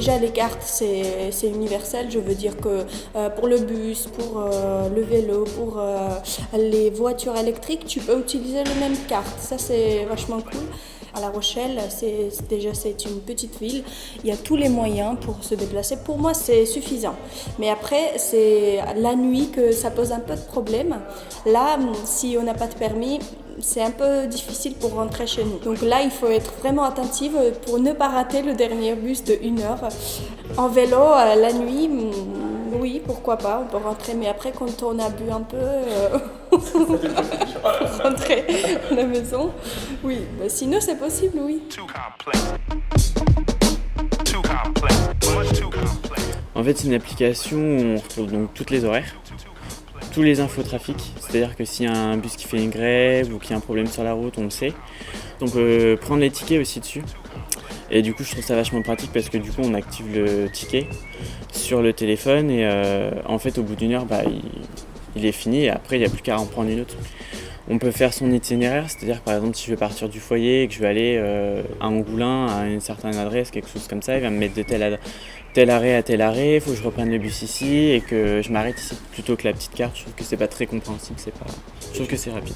déjà les cartes c'est universel, je veux dire que pour le bus, pour le vélo, pour les voitures électriques, tu peux utiliser les mêmes cartes. Ça c'est vachement cool. À La Rochelle, c'est une petite ville, il y a tous les moyens pour se déplacer. Pour moi, c'est suffisant. Mais après, c'est la nuit que ça pose un peu de problème. Là, si on n'a pas de permis, c'est un peu difficile pour rentrer chez nous. Donc là, il faut être vraiment attentive pour ne pas rater le dernier bus de 1 heure. En vélo, la nuit, oui, pourquoi pas, on peut rentrer. Mais après, quand on a bu un peu, rentrer à la maison, oui. Bah, sinon, c'est possible, oui. En fait, c'est une application où on retrouve donc toutes les horaires, tous les infotrafics, c'est-à-dire que s'il y a un bus qui fait une grève ou qu'il y a un problème sur la route, on le sait. On peut prendre les tickets aussi dessus. Et du coup, je trouve ça vachement pratique parce que du coup, on active le ticket sur le téléphone et en fait, au bout d'une heure, il est fini et après, il n'y a plus qu'à en prendre une autre. On peut faire son itinéraire, c'est-à-dire par exemple si je veux partir du foyer et que je veux aller à Angoulins à une certaine adresse, quelque chose comme ça, il va me mettre de tel arrêt à tel arrêt, il faut que je reprenne le bus ici et que je m'arrête ici plutôt que la petite carte. Je trouve que c'est pas très compréhensible, je trouve que c'est rapide.